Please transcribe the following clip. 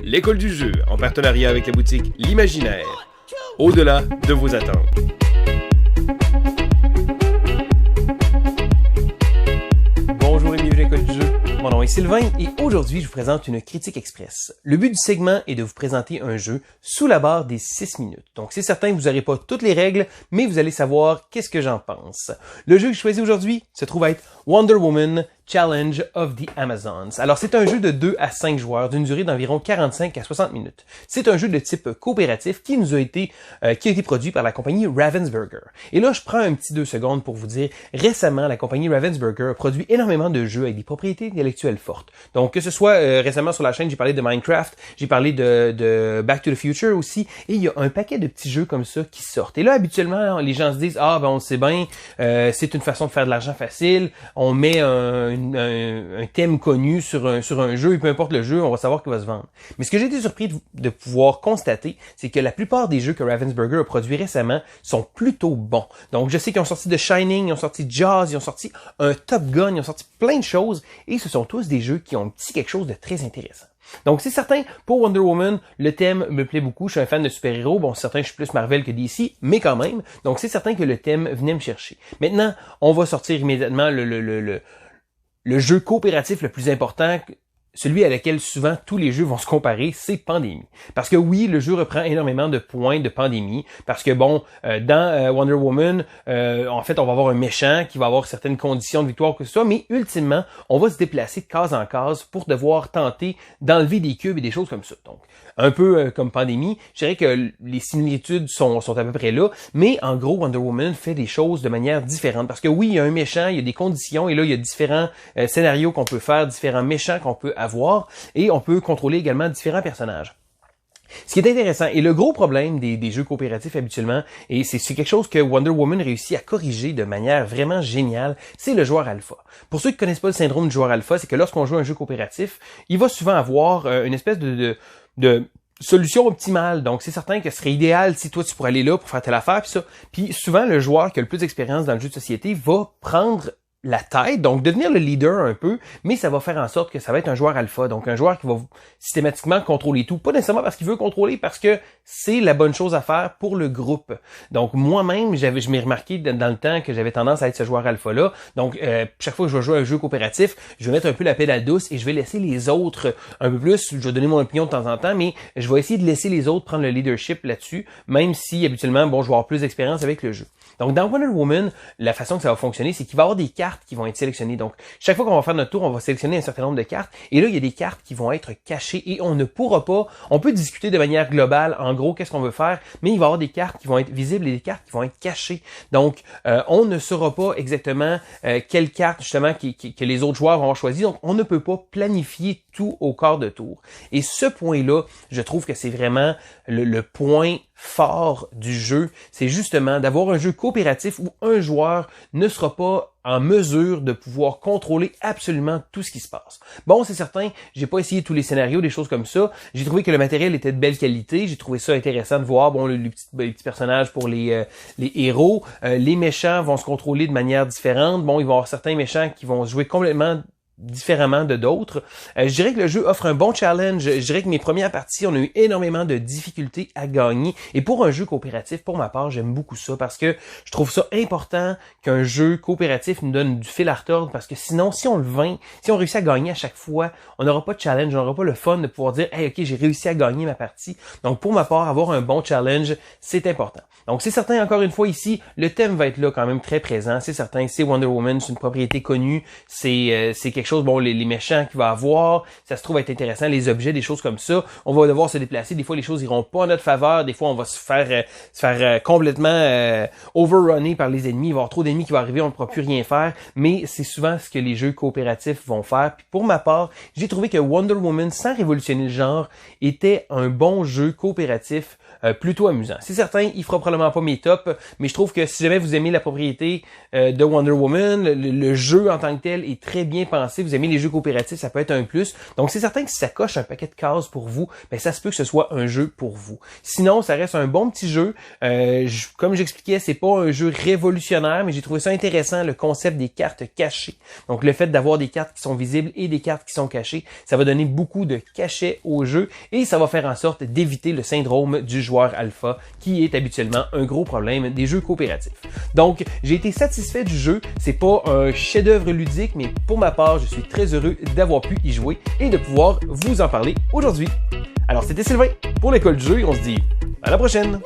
l'école du jeu, en partenariat avec la boutique L'Imaginaire. Au-delà de vos attentes. Bonjour et bienvenue à l'école du jeu. Mon nom est Sylvain et aujourd'hui je vous présente une critique express. Le but du segment est de vous présenter un jeu sous la barre des 6 minutes. Donc c'est certain que vous n'aurez pas toutes les règles, mais vous allez savoir qu'est-ce que j'en pense. Le jeu que je choisis aujourd'hui se trouve être Wonder Woman Challenge of the Amazons. Alors c'est un jeu de 2 à 5 joueurs d'une durée d'environ 45 à 60 minutes. C'est un jeu de type coopératif qui a été produit par la compagnie Ravensburger. Et là je prends un petit 2 secondes pour vous dire, récemment la compagnie Ravensburger a produit énormément de jeux avec des propriétés intellectuelles fortes. Donc que ce soit récemment sur la chaîne, j'ai parlé de Minecraft, j'ai parlé de Back to the Future aussi, et il y a un paquet de petits jeux comme ça qui sortent. Et là habituellement les gens se disent, ah ben on le sait bien, c'est une façon de faire de l'argent facile, on met un thème connu sur un jeu, et peu importe le jeu, on va savoir qu'il va se vendre. Mais ce que j'ai été surpris de pouvoir constater, c'est que la plupart des jeux que Ravensburger a produits récemment sont plutôt bons. Donc je sais qu'ils ont sorti The Shining, ils ont sorti Jaws, ils ont sorti un Top Gun, ils ont sorti plein de choses, et ce sont tous des jeux qui ont un petit quelque chose de très intéressant. Donc c'est certain, pour Wonder Woman, le thème me plaît beaucoup, je suis un fan de super-héros, bon c'est certain que je suis plus Marvel que DC, mais quand même, donc c'est certain que le thème venait me chercher. Maintenant, on va sortir immédiatement le jeu coopératif le plus important, celui à lequel souvent tous les jeux vont se comparer, c'est Pandémie. Parce que oui, le jeu reprend énormément de points de Pandémie, parce que bon, dans Wonder Woman, en fait, on va avoir un méchant qui va avoir certaines conditions de victoire que ce soit, mais ultimement, on va se déplacer de case en case pour devoir tenter d'enlever des cubes et des choses comme ça. Donc, un peu comme Pandémie, je dirais que les similitudes sont à peu près là, mais en gros, Wonder Woman fait des choses de manière différente. Parce que oui, il y a un méchant, il y a des conditions, et là, il y a différents scénarios qu'on peut faire, différents méchants qu'on peut avoir, et on peut contrôler également différents personnages. Ce qui est intéressant, et le gros problème des jeux coopératifs habituellement, et c'est quelque chose que Wonder Woman réussit à corriger de manière vraiment géniale, c'est le joueur alpha. Pour ceux qui connaissent pas le syndrome du joueur alpha, c'est que lorsqu'on joue un jeu coopératif, il va souvent avoir une espèce de solution optimale. Donc, c'est certain que ce serait idéal si toi, tu pourrais aller là pour faire telle affaire, puis ça. Puis souvent, le joueur qui a le plus d'expérience dans le jeu de société va prendre la tête, donc devenir le leader un peu, mais ça va faire en sorte que ça va être un joueur alpha, donc un joueur qui va systématiquement contrôler tout, pas nécessairement parce qu'il veut contrôler, parce que c'est la bonne chose à faire pour le groupe. Donc moi-même, je m'ai remarqué dans le temps que j'avais tendance à être ce joueur alpha-là, donc chaque fois que je vais jouer à un jeu coopératif, je vais mettre un peu la pédale douce et je vais laisser les autres un peu plus, je vais donner mon opinion de temps en temps, mais je vais essayer de laisser les autres prendre le leadership là-dessus, même si habituellement, bon, je vais avoir plus d'expérience avec le jeu. Donc, dans Wonder Woman, la façon que ça va fonctionner, c'est qu'il va y avoir des cartes qui vont être sélectionnées. Donc, chaque fois qu'on va faire notre tour, on va sélectionner un certain nombre de cartes. Et là, il y a des cartes qui vont être cachées et on ne pourra pas, on peut discuter de manière globale, en gros, qu'est-ce qu'on veut faire, mais il va y avoir des cartes qui vont être visibles et des cartes qui vont être cachées. Donc, on ne saura pas exactement quelle carte, justement, que les autres joueurs vont choisir. Donc, on ne peut pas planifier tout au quart de tour. Et ce point-là, je trouve que c'est vraiment le point fort du jeu, c'est justement d'avoir un jeu coopératif où un joueur ne sera pas en mesure de pouvoir contrôler absolument tout ce qui se passe. Bon, c'est certain, j'ai pas essayé tous les scénarios, des choses comme ça. J'ai trouvé que le matériel était de belle qualité. J'ai trouvé ça intéressant de voir, bon, les petits personnages pour les héros. Les méchants vont se contrôler de manière différente. Bon, il va y avoir certains méchants qui vont se jouer complètement différemment de d'autres. Je dirais que le jeu offre un bon challenge. Je dirais que mes premières parties, on a eu énormément de difficultés à gagner. Et pour un jeu coopératif, pour ma part, j'aime beaucoup ça parce que je trouve ça important qu'un jeu coopératif nous donne du fil à retordre parce que sinon, si on le vainc, si on réussit à gagner à chaque fois, on n'aura pas de challenge, on n'aura pas le fun de pouvoir dire « Hey, ok, j'ai réussi à gagner ma partie. » Donc, pour ma part, avoir un bon challenge, c'est important. Donc, c'est certain, encore une fois ici, le thème va être là quand même très présent. C'est certain, c'est Wonder Woman, c'est une propriété connue, c'est quelque chose, bon, les méchants qu'il va avoir, ça se trouve être intéressant, les objets, des choses comme ça. On va devoir se déplacer. Des fois, les choses iront pas en notre faveur. Des fois, on va se faire complètement overrunner par les ennemis. Il va y avoir trop d'ennemis qui vont arriver, on ne pourra plus rien faire. Mais c'est souvent ce que les jeux coopératifs vont faire. Puis pour ma part, j'ai trouvé que Wonder Woman, sans révolutionner le genre, était un bon jeu coopératif plutôt amusant. C'est certain, il fera probablement pas mes tops, mais je trouve que si jamais vous aimez la propriété de Wonder Woman, le jeu en tant que tel est très bien pensé. Vous aimez les jeux coopératifs, ça peut être un plus. Donc c'est certain que si ça coche un paquet de cases pour vous, ben ça se peut que ce soit un jeu pour vous. Sinon, ça reste un bon petit jeu. Comme j'expliquais, c'est pas un jeu révolutionnaire, mais j'ai trouvé ça intéressant, le concept des cartes cachées. Donc le fait d'avoir des cartes qui sont visibles et des cartes qui sont cachées, ça va donner beaucoup de cachet au jeu et ça va faire en sorte d'éviter le syndrome du joueur alpha qui est habituellement un gros problème des jeux coopératifs. Donc, j'ai été satisfait du jeu. C'est pas un chef-d'œuvre ludique, mais pour ma part, je suis très heureux d'avoir pu y jouer et de pouvoir vous en parler aujourd'hui. Alors, c'était Sylvain pour l'école du jeu et on se dit à la prochaine!